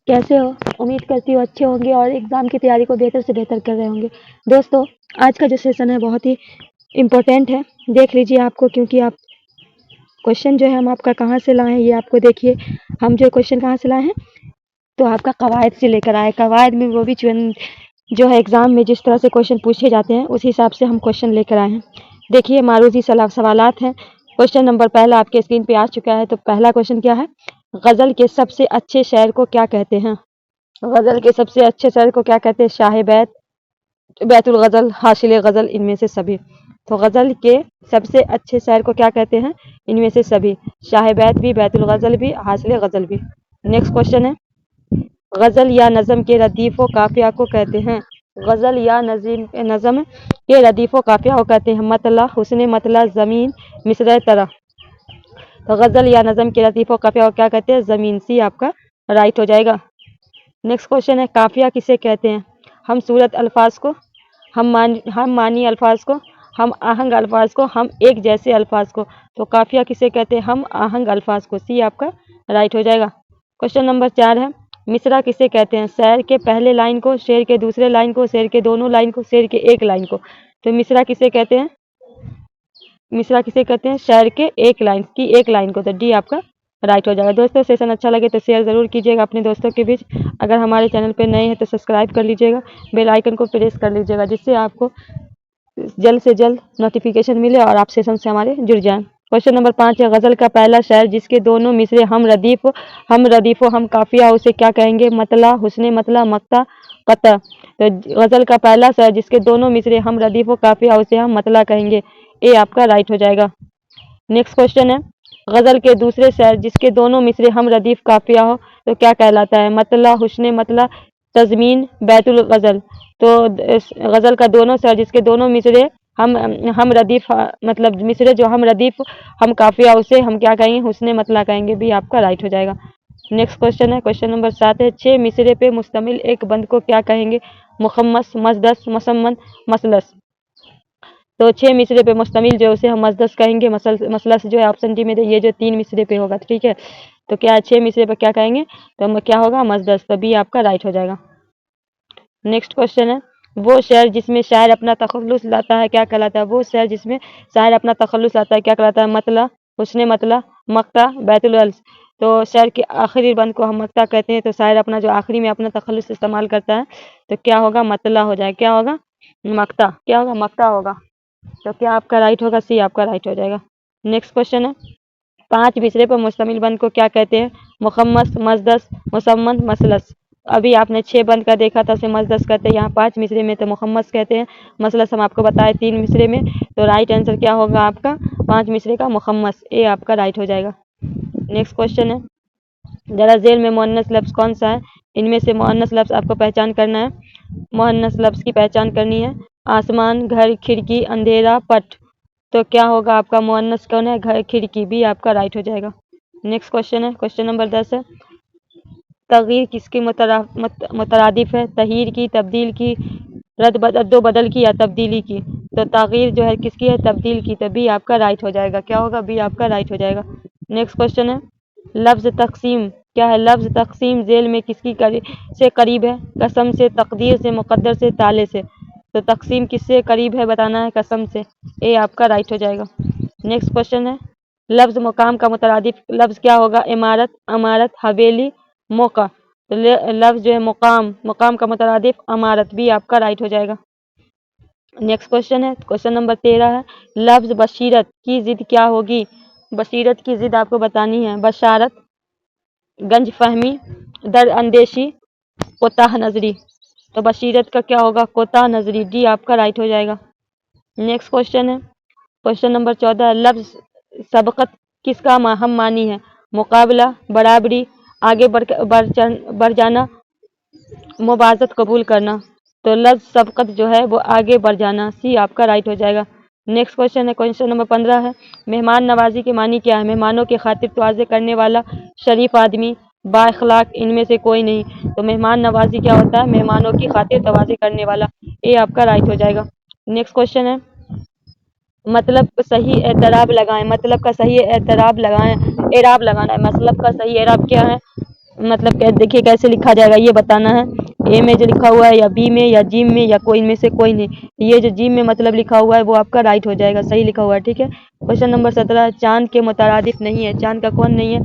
कैसे हो? उम्मीद करती हूँ अच्छे होंगे और एग्ज़ाम की तैयारी को बेहतर से बेहतर कर रहे होंगे। दोस्तों, आज का जो सेशन है बहुत ही इम्पोर्टेंट है। देख लीजिए आपको, क्योंकि आप क्वेश्चन जो है हम आपका कहाँ से लाए हैं ये आपको देखिए। हम जो क्वेश्चन कहाँ से लाए हैं, तो आपका कवायद से लेकर आए। कवायद में वो भी जो है एग्ज़ाम में जिस तरह से क्वेश्चन पूछे जाते हैं उस हिसाब से हम क्वेश्चन लेकर आए हैं। देखिए मारूज़ी सवालात हैं। क्वेश्चन नंबर पहला आपके स्क्रीन पे आ चुका है। तो पहला क्वेश्चन क्या है? गज़ल के सबसे अच्छे शायर को क्या कहते हैं? गज़ल के सबसे अच्छे शायर को क्या कहते हैं? शाह बैत, बैतुल गज़ल, हासिल गज़ल, इनमें से सभी। तो गज़ल के सबसे अच्छे शायर को क्या कहते हैं? इनमें से सभी। शाह बैत भी, बैतुल गज़ल भी, हासिल गज़ल भी। नेक्स्ट क्वेश्चन है, गज़ल या नज़म के रदीफ़ व काफ़िया को कहते हैं? गज़ल या नज़म के रदीफ़ व काफ़िया को कहते हैं? मतला, हुस्न मतला, ज़मीन, मिसरे तरह। तो गज़ल या नज़म के रदीफ़ व काफ़िया को क्या कहते हैं? ज़मीन। सी आपका राइट हो जाएगा। नेक्स्ट क्वेश्चन है, काफ़िया किसे कहते हैं? हम सूरत अल्फाज को, हम मानी अल्फाज को, हम आहंग अल्फाज को, हम एक जैसे अल्फाज को। तो काफ़िया किसे कहते हैं? हम आहंग अल्फाज को। सी आपका राइट हो जाएगा। क्वेश्चन नंबर 4 है, मिसरा किसे कहते हैं? शेर के पहले लाइन को, शेर के दूसरे लाइन को, शेर के दोनों लाइन को, शेर के एक लाइन को। तो मिसरा किसे कहते हैं? मिसरा किसे कहते हैं? शेर के एक लाइन को। तो डी आपका राइट हो जाएगा। दोस्तों, सेशन अच्छा लगे तो शेयर ज़रूर कीजिएगा अपने दोस्तों के बीच। अगर हमारे चैनल पे नए हैं तो सब्सक्राइब कर लीजिएगा, बेल आइकन को प्रेस कर लीजिएगा, जिससे आपको जल्द से जल्द नोटिफिकेशन मिले और आप सेशन से हमारे जुड़ जाएं। क्वेश्चन नंबर 5 है, गज़ल का पहला शायर जिसके दोनों मिसरे हम रदीफ हम काफिया, उसे क्या कहेंगे? मतला, हुस्ने मतला, मक्ता, कता। तो गज़ल का पहला शायर जिसके दोनों मिसरे हम रदीफ काफिया, उसे हम मतला कहेंगे। ए आपका राइट हो जाएगा। नेक्स्ट क्वेश्चन है, गज़ल के दूसरे शायर जिसके दोनों मिसरे हम रदीफ काफिया हो तो क्या कहलाता है? मतला, हुस्ने मतला, तज़मीन, बैतुल गज़ल। तो गज़ल का दोनों शायर जिसके दोनों मिसरे हम रदीफ, मतलब मिसरे जो हम रदीफ हम काफिया, उसे हम क्या कहेंगे? हुस्ने मतला कहेंगे। भी आपका राइट हो जाएगा। नेक्स्ट क्वेश्चन है, क्वेश्चन नंबर 7 है, 6 मिसरे पे मुश्तमिल एक बंद को क्या कहेंगे? मुखम्मस, मसदस, मुसम्मन, मसलस। तो 6 मिसरे पे मुश्तमिल जो उसे हम मसदस कहेंगे। मसलस जो है ऑप्शन डी में, ये जो 3 मिसरे पे होगा, ठीक है। तो क्या 6 मिसरे पे क्या कहेंगे? तो क्या होगा? मसदस। तो बी आपका राइट हो जाएगा। नेक्स्ट क्वेश्चन है, वो शायर जिसमें शायर अपना तखल्लुस लाता है क्या कहलाता है? वो शायर जिसमें शायर अपना तखल्लुस लाता है क्या कहलाता है? मतला, हुस्ने मतला, मक्ता, बैतुल गज़ल। तो शायर के आखिरी बंद को हम मक्ता कहते हैं। तो शायर अपना जो आखिरी में अपना तखल्लुस इस्तेमाल करता है तो क्या होगा? मतला हो जाएगा। क्या होगा? मक्ता। क्या होगा? मक्ता होगा। तो क्या आपका राइट होगा? सी आपका राइट हो जाएगा। नेक्स्ट क्वेश्चन है, 5 मिसरे पर मुश्तमिल बंद को क्या कहते हैं? मुखम्मस, मसदस, मुसम्मन, मसलस। अभी आपने 6 बंद का देखा था, उसे मसदस कहते हैं। यहाँ 5 मिसरे में तो मुखम्मस कहते हैं। मसलस हम आपको बताए 3 मिसरे में। तो राइट आंसर क्या होगा आपका? 5 मिसरे का मुखम्मस। ए आपका राइट हो जाएगा। नेक्स्ट क्वेश्चन है, जरा जेल में मुअन्नस लफ्ज़ कौन सा है? इनमें से मुअन्नस लफ्ज़ आपको पहचान करना है। मुअन्नस लफ्ज़ की पहचान करनी है। आसमान, घर, खिड़की, अंधेरा, पट। तो क्या होगा आपका? मुअन्नस कौन है? घर, खिड़की। भी आपका राइट हो जाएगा। नेक्स्ट क्वेश्चन है, क्वेश्चन नंबर 10 है, तगीर किसकी मुतरादिफ है? तहीर की, तब्दील की, रद्दो-बदल की या तब्दीली की। तो तगीर जो है किसकी है? तब्दील की। तो बी आपका राइट हो जाएगा। क्या होगा? बी आपका राइट हो जाएगा। नेक्स्ट क्वेश्चन है, लफ्ज़ तक़सीम क्या है? लफ्ज़ तक़सीम जेल में किसकी करीब है? कसम से, तकदीर से, मुक़द्दर से, ताले से। तो तक़सीम किससे करीब है बताना है? कसम से। ए आपका राइट हो जाएगा। नेक्स्ट क्वेश्चन है, लफ्ज़ मुकाम का मुतरादिफ लफ्ज़ क्या होगा? इमारत, अमारत, हवेली, मौका। तो लफ्ज़ जो है मुकाम का मुतरादिफ अमारत। भी आपका राइट हो जाएगा। नेक्स्ट क्वेश्चन है, क्वेश्चन नंबर 13 है, लफ्ज़ बशीरत की ज़िद क्या होगी? बशीरत की ज़िद आपको बतानी है। बशारत, गंज फहमी, दर अंदेशी, कोताह नजरी। तो बशीरत का क्या होगा? कोताह नजरी। डी आपका राइट हो जाएगा। नेक्स्ट क्वेश्चन है, क्वेश्चन नंबर 14, लफ्ज़ सबकत किसका हम मानी है? मुकाबला, बराबरी, आगे बढ़ जाना, मुबाज़त कबूल करना। तो लफ्ज़ सबकत जो है वो आगे बढ़ जाना। सी आपका राइट हो जाएगा। नेक्स्ट क्वेश्चन है, क्वेश्चन नंबर 15 है, मेहमान नवाजी के मानी क्या है? मेहमानों की खातिर तवाज़े करने वाला, शरीफ आदमी, बाअखलाक, इनमें से कोई नहीं। तो मेहमान नवाजी क्या होता है? मेहमानों की खातिर तवाज़े करने वाला। ए आपका राइट हो जाएगा। नेक्स्ट क्वेश्चन है, मतलब सही एतराब लगाएं। मतलब का सही एतराब लगाएं, एराब लगाना है। मतलब का सही एराब क्या है? मतलब देखिए कैसे लिखा जाएगा ये बताना है। ए में जो लिखा हुआ है या बी में या जिम में या कोई में से कोई नहीं। ये जो जिम में मतलब लिखा हुआ है वो आपका राइट हो जाएगा, सही लिखा हुआ है, ठीक है। क्वेश्चन नंबर 17, चांद के मुतरादिफ नहीं है। चांद का कौन नहीं है?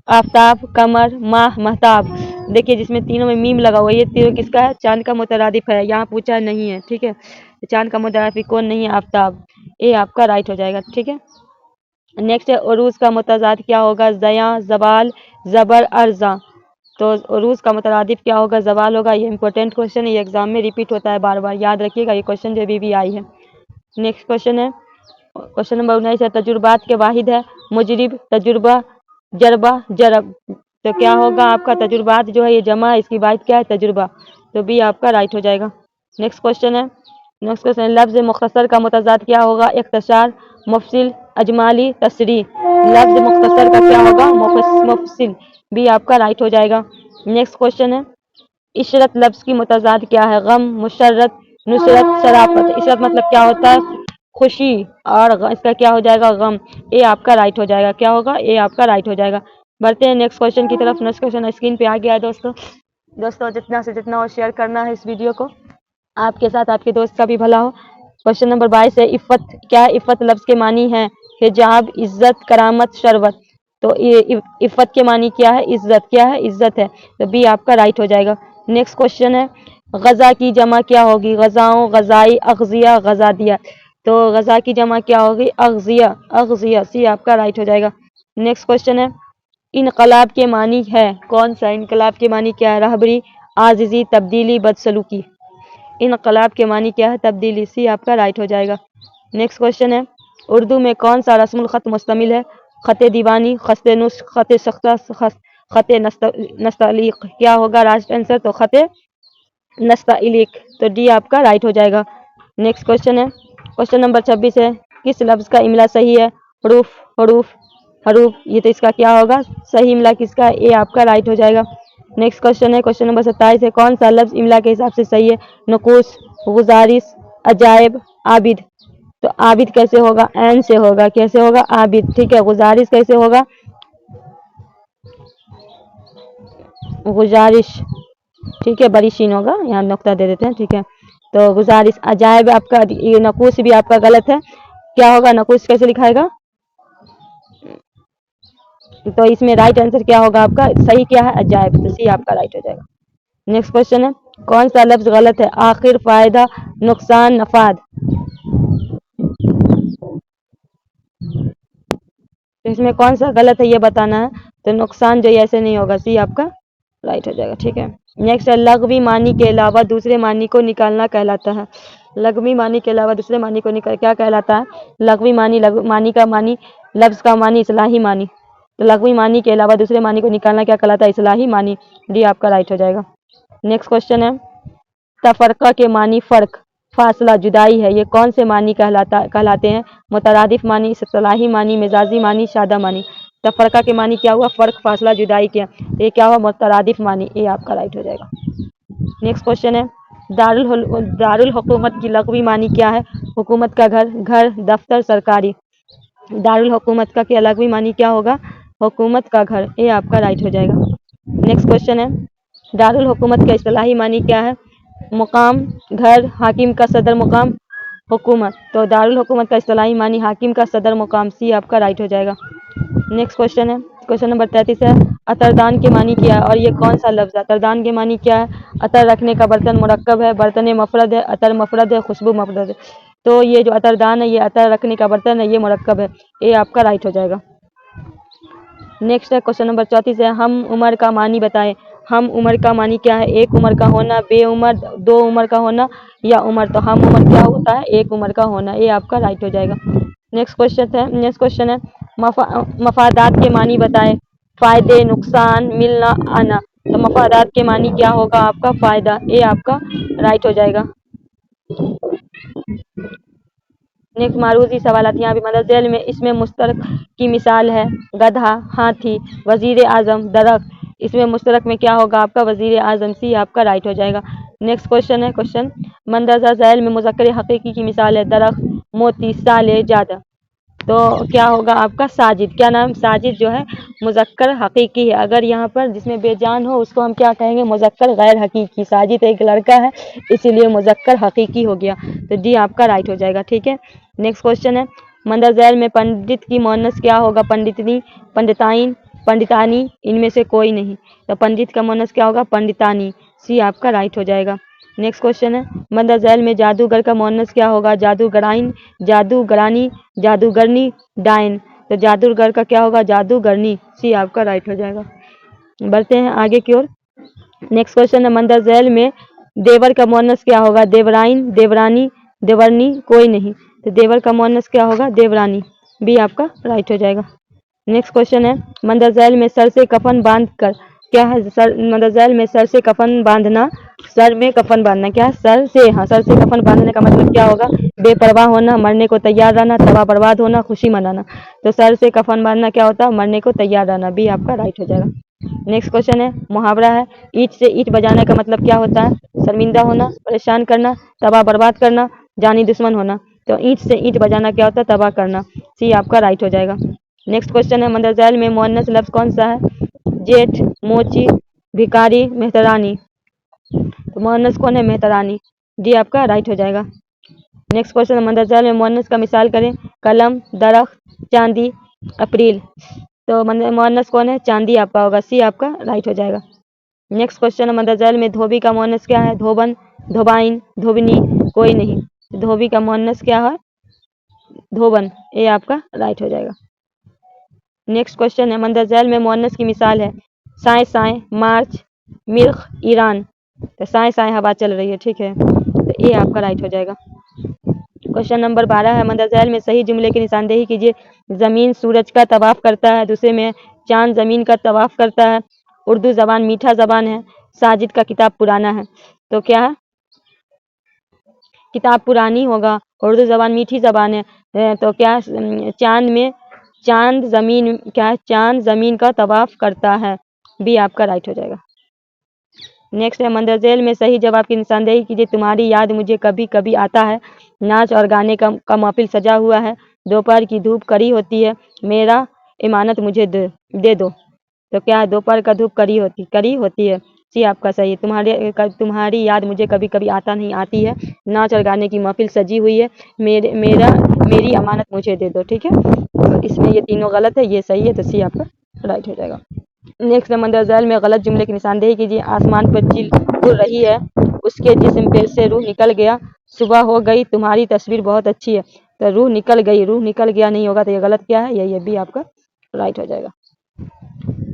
आफ्ताब, कमर, माह, महताब। देखिए जिसमें तीनों में मीम लगा हुआ है, ये तीनों किसका है? चांद का मुतरादिफ है। यहाँ पूछा है नहीं है, ठीक है। तो चांद का मुतरादिफ कौन नहीं है? आफ्ताब। ये आपका राइट हो जाएगा, ठीक है। नेक्स्ट है उरूज का मुतजाद क्या होगा? ज़या, ज़वाल, ज़बर, अर्जा। तो उरूज का मुतरादिफ क्या होगा? ज़वाल होगा। ये इंपॉर्टेंट क्वेश्चन है, ये एग्जाम में रिपीट होता है बार बार, याद रखिएगा, ये क्वेश्चन जो अभी भी आई है। नेक्स्ट क्वेश्चन है क्वेश्चन नंबर 19 है तजुर्बात के वाहिद है मुजरिब, तजुर्बा, जरबा, जरब। तो क्या होगा आपका? तजुर्बात जो है ये जमा है, इसकी वाहिद क्या है? तजुर्बा। तो बी आपका राइट हो जाएगा। नेक्स्ट क्वेश्चन है लफ्ज़ मुख्तसर का मुतजाद क्या होगा? इख्तिसार, मुफसिल, अजमाली, तसरी। लफ्ज़ मुख्तसर का क्या होगा? मुफसिल। बी आपका राइट हो जाएगा। नेक्स्ट क्वेश्चन है इशरत लफ्ज़ की मुतजाद क्या है? गम, मुशर्रत, नुसरत, शराफत। इशरत मतलब क्या होता है? खुशी, और इसका क्या हो जाएगा? गम। ए आपका राइट हो जाएगा। क्या होगा? ए आपका राइट हो जाएगा। बढ़ते हैं नेक्स्ट क्वेश्चन की तरफ। नेक्स्ट क्वेश्चन स्क्रीन पे आ गया है दोस्तों जितना से जितना और शेयर करना है इस वीडियो को, आपके साथ आपके दोस्त का भी भला हो। क्वेश्चन नंबर 22 है इफ़्फ़त क्या है? इफ़्फ़त लफ्ज़ के मानी है हिजाब, इज्जत, करामत, शरवत। तो ये इफ़्फ़त के मानी क्या है? इज्जत। क्या है? इज्जत है। तो बी आपका राइट हो जाएगा। नेक्स्ट क्वेश्चन है गज़ा की जमा क्या होगी? गज़ाओं, गज़ाई, अग़ज़िया, गज़ादिया। तो गज़ा की जमा क्या होगी? अग़ज़िया, अग़ज़िया। सी आपका राइट हो जाएगा। नेक्स्ट क्वेश्चन है इनकलाब के मानी है कौन सा? इनकलाब के मानी क्या है? रहबरी, आजिज़ी, तब्दीली, बदसलूकी। इनकलाब के मानी क्या है? तब्दीली। सी आपका राइट हो जाएगा। नेक्स्ट क्वेश्चन है उर्दू में कौन सा रस्मुल ख़त मुश्तमिल है? ख़त दीवानी, ख़त नुस्ख़, ख़त सख्ता, ख़त नस्तलीक। क्या होगा राइट आंसर? तो ख़त नस्तलीक। तो डी आपका राइट हो जाएगा। नेक्स्ट क्वेश्चन है क्वेश्चन नंबर 26 है किस लफ्ज़ का इमला सही है? हरूफ, हरूफ, हरूफ। ये तो इसका क्या होगा? सही इमला किसका? ए आपका राइट हो जाएगा। नेक्स्ट क्वेश्चन है क्वेश्चन नंबर 27 है कौन सा लफ्ज़ इमला के हिसाब से सही है? नकूस, गुजारिश, अजायब, आबिद। तो आबिद कैसे होगा? एन से होगा। कैसे होगा? आबिद, ठीक है। गुजारिश कैसे होगा? गुजारिश, ठीक है, बड़ी शीन होगा, यहाँ नुक्ता दे देते हैं, ठीक है। तो गुजारिश। अजायब आपका ये नकूस भी आपका गलत है। क्या होगा? नकूस कैसे लिखाएगा? तो इसमें राइट आंसर क्या होगा आपका? सही क्या है? अजायब। तो सी आपका राइट हो जाएगा। नेक्स्ट क्वेश्चन है कौन सा लफ्ज़ गलत है? आखिर, फ़ायदा, नुकसान, नफाद। तो इसमें कौन सा गलत है ये बताना है। तो नुकसान जो ऐसे नहीं होगा। सी आपका राइट हो जाएगा, ठीक है। नेक्स्ट है लग़वी मानी के अलावा दूसरे मानी को निकालना कहलाता है। लग़वी मानी के अलावा दूसरे मानी को क्या कहलाता है? लग़वी मानी, मानी का मानी, लफ्ज़ का मानी, इस्लाही मानी। तो लग़वी मानी के अलावा दूसरे मानी को निकालना क्या कहलाता है? इस्लाही मानी। डी आपका राइट हो जाएगा। नेक्स्ट क्वेश्चन है तफ़रक़ा के मानी फ़र्क, फासला, जुदाई है। ये कौन से मानी कहलाते हैं? मुतरादिफ मानी, इस्तिलाही मानी, मिजाजी मानी, सादा मानी। तफ़रक़ा के मानी क्या हुआ? फ़र्क, फासला, जुदाई के। ये क्या हुआ? मुतरादिफ मानी। ये आपका राइट हो जाएगा। नेक्स्ट क्वेश्चन है दारुल हुकूमत की लग़वी मानी क्या है? हुकूमत का घर, घर, दफ्तर, सरकारी। दारुल हुकूमत का क्या लग़वी मानी क्या होगा? हुकूमत का घर। ये आपका राइट हो जाएगा। नेक्स्ट क्वेश्चन है दारुल हुकूमत का इस्तिलाही मानी क्या है? मुकाम, घर, हाकिम का सदर मुकाम, हुकूमत। तो दारुल हुकूमत का इस्तिलाही मानी हाकिम का सदर मुकाम। सी आपका राइट हो जाएगा। नेक्स्ट क्वेश्चन है क्वेश्चन नंबर 33 है अतरदान के मानी क्या है? और ये कौन सा लफ्ज़ है? अतरदान के मानी क्या है? अतर रखने का बर्तन मुरक्कब है, बर्तन मफरद है, अतर मफरद है, खुशबू मफरद है। तो ये जो अतरदान है ये अतर रखने का बर्तन है, ये मुरक्कब है। ये आपका राइट हो जाएगा। नेक्स्ट है क्वेश्चन नंबर 34 है हम उम्र का मानी बताएं। हम उम्र का मानी क्या है? एक उम्र का होना, बे उम्र, दो उम्र का होना, या उम्र। तो हम उम्र क्या होता है? एक उम्र का होना। ये आपका राइट हो जाएगा। नेक्स्ट क्वेश्चन है मफादात के मानी बताएं। फ़ायदे, नुकसान, मिलना, आना। तो मफादात के मानी क्या होगा आपका? फ़ायदा। ये आपका राइट हो जाएगा। नेक्स्ट मारूजी सवाल यहाँ भी मदद झेल में इसमें मुश्तरक की मिसाल है गधा, हाथी, वजीर आज़म, दरख्त। इसमें मुश्तरक में क्या होगा आपका? वजीर आज़म। सी आपका राइट हो जाएगा। नेक्स्ट क्वेश्चन है मंदरजा झैल में मुज़क्कर हकीकी की मिसाल है दरख्त, मोती, साले, जादा। तो क्या होगा आपका साजिद। क्या नाम, साजिद जो है मुज़क्कर हकीकी है। अगर यहाँ पर जिसमें बेजान हो उसको हम क्या कहेंगे, मुज़क्कर गैर हकीकी। साजिद एक लड़का है इसीलिए मुज़क्कर हकीकी हो गया, तो डी आपका राइट हो जाएगा। ठीक है, नेक्स्ट क्वेश्चन है, मंदर झैल में पंडित की मोनस क्या होगा, पंडितनी, पंडिताइन, पंडितानी, इनमें से कोई नहीं। तो पंडित का मोनस क्या होगा, पंडितानी, सी आपका राइट हो जाएगा। नेक्स्ट क्वेश्चन है, मंदर झैल में जादूगर का मोनस क्या होगा, जादूगराइन, जादूगरानी, जादूगरनी, डायन। तो जादूगर का क्या होगा, जादूगरनी, सी आपका राइट हो जाएगा। बढ़ते हैं आगे की ओर। नेक्स्ट क्वेश्चन है, मंदर झैल में देवर का मोनस क्या होगा, देवराइन, देवरानी, देवरनी, कोई नहीं। तो देवर का मोनस क्या होगा, देवरानी, बी आपका राइट हो जाएगा। नेक्स्ट क्वेश्चन है, मंदर झैल में सर से कफन बांध कर क्या है, सर, मंदर झैल में सर से कफन बांधना, सर में कफन बांधना क्या है, सर से, हाँ, सर से कफन बांधने का मतलब क्या होगा, बेपरवाह होना, मरने को तैयार रहना, तबाह बर्बाद होना, खुशी मनाना। तो सर से कफन बांधना क्या होता है, मरने को तैयार रहना, बी आपका राइट हो जाएगा। नेक्स्ट क्वेश्चन है, मुहावरा है, ईंट से ईंट बजाने का मतलब क्या होता है, शर्मिंदा होना, परेशान करना, तबाह बर्बाद करना, जानी दुश्मन होना। तो ईंट से ईंट बजाना क्या होता है, तबाह करना, सी आपका राइट हो जाएगा। नेक्स्ट क्वेश्चन है, मंदर झैल में मुअन्नस लफ्ज कौन सा है, जेठ, मोची, भिकारी, मेहतरानी। तो मुअन्नस कौन है, मेहतरानी, डी आपका राइट हो जाएगा। नेक्स्ट क्वेश्चन, मंदर झैल में मुअन्नस का मिसाल करें, कलम, दरख्त, चांदी, अप्रैल। तो मुअन्नस कौन है, चांदी आपका होगा, सी आपका राइट हो जाएगा। नेक्स्ट क्वेश्चन है, मंदर झैल में धोबी का मुअन्नस क्या है, धोबन, धोबाइन, धोबनी, कोई नहीं। धोबी का मुअन्नस क्या है, धोबन, ए आपका राइट हो जाएगा। नेक्स्ट क्वेश्चन है, मंदर झैल में मुअन्नस की मिसाल है, साए साए, मार्च, मिर्ख, ईरान। तो साए साए हवा चल रही है, ठीक है, तो ए आपका राइट हो जाएगा। क्वेश्चन नंबर 12 है, मंदर झैल में सही जुमले की निशानदेही कीजिए। जमीन सूरज का तवाफ करता है, दूसरे में चांद जमीन का तवाफ करता है, उर्दू जबान मीठा जबान है, साजिद का किताब पुराना है। तो क्या है, किताब पुरानी होगा, उर्दू जबान मीठी जबान है, तो क्या चांद में, चांद जमीन क्या है, चांद जमीन का तवाफ करता है, बी आपका राइट हो जाएगा। नेक्स्ट है, मंदर झैल में सही जवाब की निशानदेही कीजिए। तुम्हारी याद मुझे कभी कभी आता है, नाच और गाने का महफिल सजा हुआ है, दोपहर की धूप कड़ी होती है, मेरा इमानत मुझे दे दो। तो क्या है, दोपहर का धूप कड़ी होती है, सी आपका सही है। तुम्हारी याद मुझे कभी कभी आता नहीं आती है, नाच और गाने की महफिल सजी हुई है, मेरी अमानत मुझे दे दो। ठीक है, तो इसमें ये तीनों गलत है, ये सही है, तो सी आपका राइट हो जाएगा। नेक्स्ट है, मंदर झैल में गलत जुमले की निशानदेही कीजिए। आसमान पर चिल उड़ रही है, उसके जिस्म पे से रूह निकल गया, सुबह हो गई, तुम्हारी तस्वीर बहुत अच्छी है। तो रूह निकल गई, रूह निकल गया नहीं होगा, तो ये गलत क्या है, ये भी आपका राइट हो जाएगा।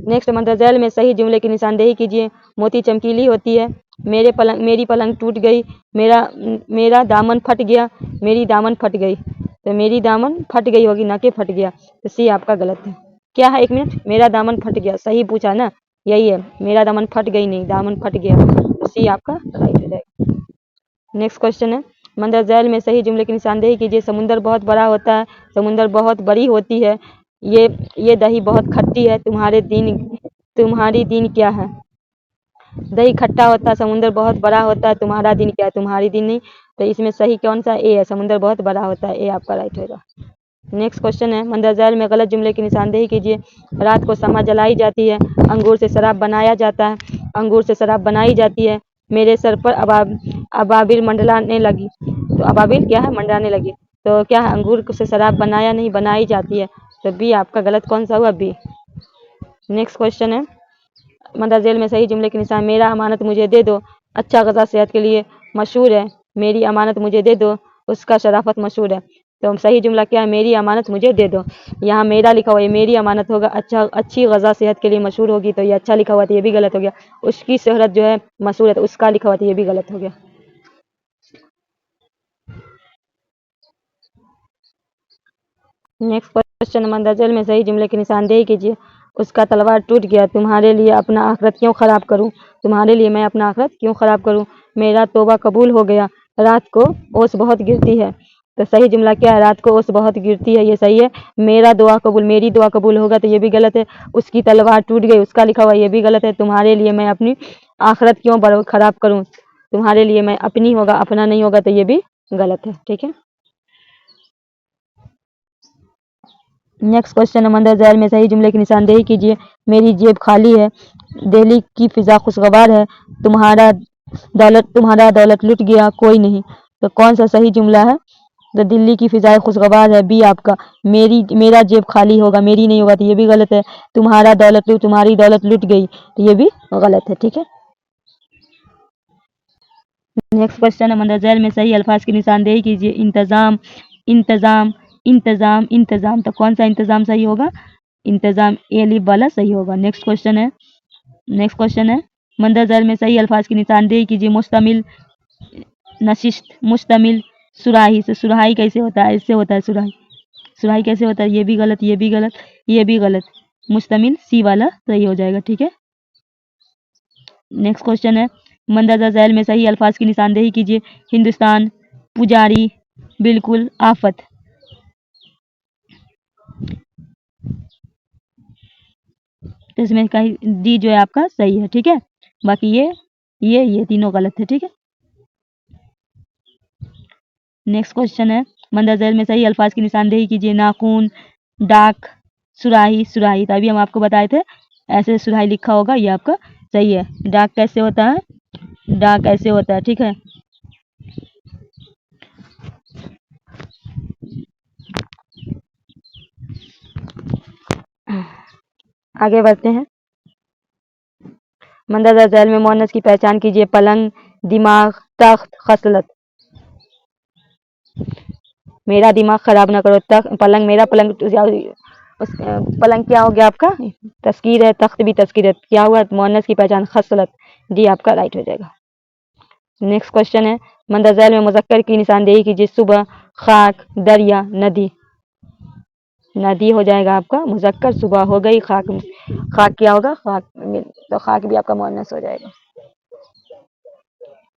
नेक्स्ट, मंदर झैल में सही जुमले की निशानदेही कीजिए। मोती चमकीली होती है, मेरी पलंग टूट गई, मेरा दामन फट गया, मेरी दामन फट गई। तो मेरी दामन फट गई होगी, ना कि फट गया, तो सी आपका गलत है। क्या है, एक मिनट, मेरा दामन फट गया, सही पूछा ना, यही है, मेरा दामन फट गई नहीं, दामन फट गया, तो सी आपका राइट हो जाएगा। नेक्स्ट क्वेश्चन है, मंदर झैल में सही जुमले की निशानदेही कीजिए। समुंदर बहुत बड़ा होता है, समुंदर बहुत बड़ी होती है, ये दही बहुत खट्टी है, तुम्हारी दिन क्या है। दही खट्टा होता है, समुंदर बहुत बड़ा होता है, तुम्हारा दिन क्या है, तुम्हारी दिन नहीं। तो इसमें सही कौन सा, ए है, समुंदर बहुत बड़ा होता है, ए आपका राइट होगा। नेक्स्ट क्वेश्चन है, मंदर झैल में गलत जुमले की निशानदेही कीजिए। रात को समा जलाई जाती है, अंगूर से शराब बनाया जाता है, अंगूर से शराब बनाई जाती है, मेरे सर पर अबाबिल मंडलाने लगी। तो अबाबिल क्या है, मंडराने लगी। तो क्या है, अंगूर से शराब बनाया नहीं, बनाई जाती है, तो बी आपका गलत कौन सा हुआ, बी। नेक्स्ट क्वेश्चन है, मंदर झैल में सही जुमले के निशान। मेरा अमानत मुझे दे दो, अच्छा गज़ा सेहत के लिए मशहूर है, मेरी अमानत मुझे दे दो, उसका शराफत मशहूर है। तो सही जुमला क्या है, मेरी अमानत मुझे दे दो। यहाँ मेरा लिखा हुआ है, मेरी अमानत होगा, अच्छी गज़ा सेहत के लिए मशहूर होगी, तो ये अच्छा लिखा हुआ था, ये भी गलत हो गया। उसकी शोहरत जो है मशहूर है, तो उसका लिखा हुआ था, ये भी गलत हो गया। नेक्स्ट क्वेश्चन, मंदर झैल में सही जुमले की निशानदेही कीजिए। उसका तलवार टूट गया, तुम्हारे लिए अपना आखिरत क्यों खराब करूं, तुम्हारे लिए मैं अपना आखिरत क्यों खराब करूं, मेरा तौबा कबूल हो गया, रात को ओस बहुत गिरती है। तो सही जुमला क्या है, रात को ओस बहुत गिरती है, ये सही है। मेरी दुआ कबूल होगा, तो ये भी गलत है। उसकी तलवार टूट गई, उसका लिखा हुआ, ये भी गलत है। तुम्हारे लिए मैं अपनी आखिरत क्यों खराब करूं, तुम्हारे लिए मैं अपनी होगा, अपना नहीं होगा, तो ये भी गलत है। ठीक है, नेक्स्ट क्वेश्चन है, मंदर झैल में सही जुमले की निशानदेही कीजिए। मेरी जेब खाली है, दिल्ली की फिजा खुशगवार है, तुम्हारा दौलत लुट गया कोई नहीं। तो कौन सा सही जुमला है? तो दिल्ली की फिजाएं खुशगवार है, बी आपका। मेरा जेब खाली होगा, मेरी नहीं होगा तो ये भी गलत है। तुम्हारी दौलत लुट गई तो ये भी गलत है। ठीक है, नेक्स्ट क्वेश्चन है, मंदर झैल में सही अल्फाज की निशानदेही कीजिए। इंतजाम, इंतजाम, इंतजाम, इंतजाम। तो कौन सा इंतजाम सही होगा? इंतजाम ए अलिफ वाला सही होगा। नेक्स्ट क्वेश्चन है, मंदर झैल में सही अल्फाज की निशानदेही कीजिए। मुश्तमिल, नशिस्त, मुश्तमिल, सुराही। से सुराही कैसे होता है? ऐसे होता है सुराही कैसे होता है? ये भी गलत, ये भी गलत, ये भी गलत। मुश्तमिल सी वाला सही हो जाएगा। ठीक है, नेक्स्ट क्वेश्चन है, मंदर झैल में सही अल्फाज की निशानदेही कीजिए। हिंदुस्तान, पुजारी, बिल्कुल, आफत। तो इसमें कहीं डी जो है आपका सही है। ठीक है, बाकी ये तीनों गलत है। ठीक है, नेक्स्ट क्वेश्चन है, मंदर झैल में सही अल्फाज की निशानदेही कीजिए। नाखून, डाक, सुराही। तो अभी हम आपको बताए थे ऐसे सुराही लिखा होगा, ये आपका सही है। डाक कैसे होता है? डाक ऐसे होता है। ठीक है, आगे बढ़ते हैं। मंदर झैल में मुअन्नस की पहचान कीजिए। पलंग, दिमाग, तख्त, खसलत। मेरा दिमाग खराब ना करो, पलंग मेरा पलंग पलंग क्या हो गया आपका? तस्कीर है, तख्त भी तस्कीर है, क्या हुआ? मुअन्नस की पहचान खसलत, डी आपका राइट हो जाएगा। नेक्स्ट क्वेश्चन है, मंदर झैल में मुज़क्कर की निशानदेही कीजिए। सुबह, खाक, दरिया, नदी। नदी हो जाएगा आपका मुज़क्कर, सुबह हो गई, खाक क्या होगा? खाक, तो खाक भी आपका मुअन्नस हो जाएगा।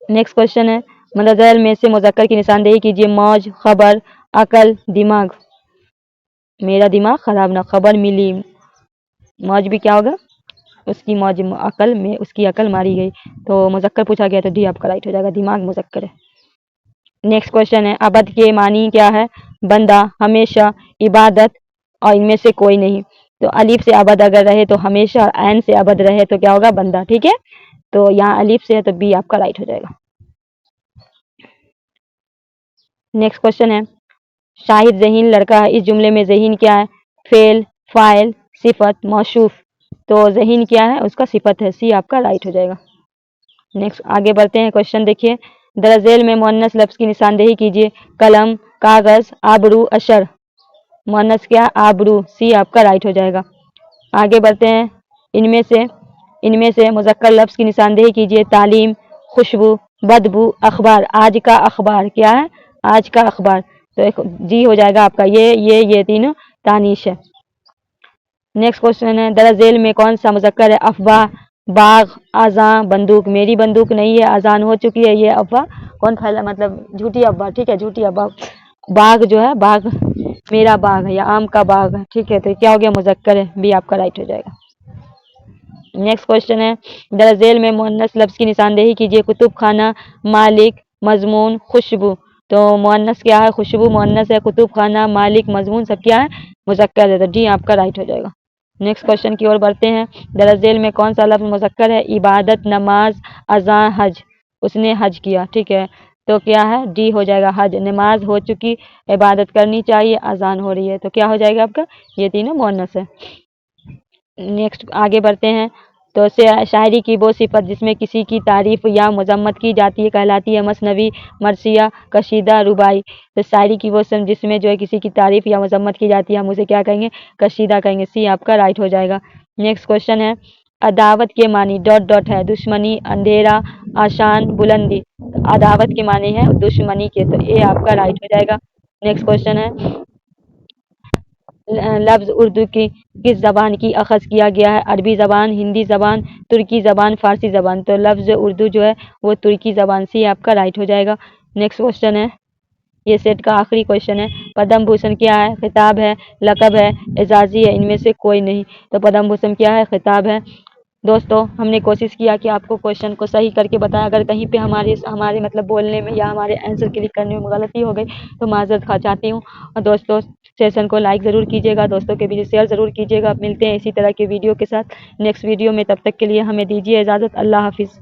नेक्स्ट क्वेश्चन है, मंदर झैल में से मुज़क्कर की निशानदेही कीजिए। मौज, खबर, अकल, दिमाग। मेरा दिमाग खराब ना, खबर मिली। मौज भी क्या होगा? उसकी मौज, अकल में उसकी अकल मारी गई। तो मुज़क्कर पूछा गया तो डी आपका राइट हो जाएगा, दिमाग मुज़क्कर है। नेक्स्ट क्वेश्चन है, अबद के मानी क्या है? बंदा, हमेशा, इबादत और इनमें से कोई नहीं। तो अलीफ से अबद अगर रहे तो हमेशा, और ऐन से अबद रहे तो क्या होगा? बंदा। ठीक है, तो यहाँ अलीफ से है तो बी आपका राइट हो जाएगा। नेक्स्ट क्वेश्चन है, शाहिद ज़हीन लड़का है, इस जुमले में ज़हीन क्या है? फेल, फाइल, सिफत, मौसूफ। तो ज़हीन क्या है? उसका सिफत है, सी आपका राइट हो जाएगा। नेक्स्ट आगे बढ़ते हैं, क्वेश्चन देखिए। दरअसल में मुअन्नस लफ्ज़ की निशानदेही कीजिए। कलम, कागज़, आबरू, अशर। मुअन्नस क्या? आबरू, सी आपका राइट हो जाएगा। आगे बढ़ते हैं, इनमें से मुज़क्कर लफ्ज़ की निशानदेही कीजिए। तालीम, खुशबू, बदबू, अखबार। आज का अखबार क्या है? आज का अखबार, तो एक जी हो जाएगा आपका। ये तीनों तानीश है। नेक्स्ट क्वेश्चन है, दरअसल में कौन सा मुज़क्कर है? अफवाह, बाग, आज़ां, बंदूक। मेरी बंदूक नहीं है, आज़ान हो चुकी है, ये अफवाह कौन फैला, मतलब झूठी अफवाह। ठीक है, झूठी अफवाह। बाग जो है, बाग मेरा बाग है या आम का बाग है। ठीक है, तो क्या हो गया? मुज़क्कर है, बी आपका राइट हो जाएगा। नेक्स्ट क्वेश्चन है, दरअसल में मुअन्नस लफ्ज़ की निशानदेही कीजिए। कुतुब खाना, मालिक, मजमून, खुशबू। तो मुअन्नस क्या है? खुशबू मुअन्नस है, कुतुब खाना, मालिक, मजमून सब क्या है? मुज़क्कर है, तो डी आपका राइट हो जाएगा। नेक्स्ट क्वेश्चन की ओर बढ़ते हैं, दरअसल में कौन सा लफ्ज़ मुज़क्कर है? इबादत, नमाज, अज़ान, हज। उसने हज किया। ठीक है, तो क्या है? डी हो जाएगा, हज। नमाज हो चुकी, इबादत करनी चाहिए, अज़ान हो रही है, तो क्या हो जाएगा आपका? ये तीनों मुअन्नस है। नेक्स्ट आगे बढ़ते हैं, तो शायरी की वो सिफत जिसमें किसी की तारीफ या मजम्मत की जाती है कहलाती है मसनवी, मरसिया, कशीदा, रुबाई। तो शायरी की वो जिसमें जो है किसी की तारीफ या मजम्मत की जाती है, हम उसे क्या कहेंगे? कशीदा कहेंगे, सी आपका राइट हो जाएगा। नेक्स्ट क्वेश्चन है, अदावत के मानी डॉट डॉट है। दुश्मनी, अंधेरा, आशान, बुलंदी। अदावत के मानी है दुश्मनी के, तो ए आपका राइट हो जाएगा। नेक्स्ट क्वेश्चन है, लफ्ज़ उर्दू की किस ज़बान की अखज़ किया गया है? अरबी ज़बान, हिंदी ज़बान, तुर्की ज़बान, फ़ारसी ज़बान। तो लफ्ज़ उर्दू जो है वो तुर्की ज़बान, सी आपका राइट हो जाएगा। नेक्स्ट क्वेश्चन है, ये सेट का आखिरी क्वेश्चन है, पद्म भूषण क्या है? खिताब है, लक़ब है, एजाज़ी है, इनमें से कोई नहीं। तो पद्म भूषण क्या है? खिताब है। دوستوں ہم نے کوشش کیا کہ آپ کو کوشچن کو صحیح کر کے بتایا. اگر کہیں پہ ہمارے مطلب بولنے میں یا ہمارے آنسر کلک کرنے میں غلطی ہو گئی تو معذرت خواہ چاہتی ہوں. اور دوستوں سیشن کو لائک ضرور کیجیے گا, دوستوں کے بیچ شیئر ضرور کیجیے گا. ملتے ہیں اسی طرح کے ویڈیو کے ساتھ نیکسٹ ویڈیو میں, تب تک کے لیے ہمیں دیجیے اجازت. اللہ حافظ.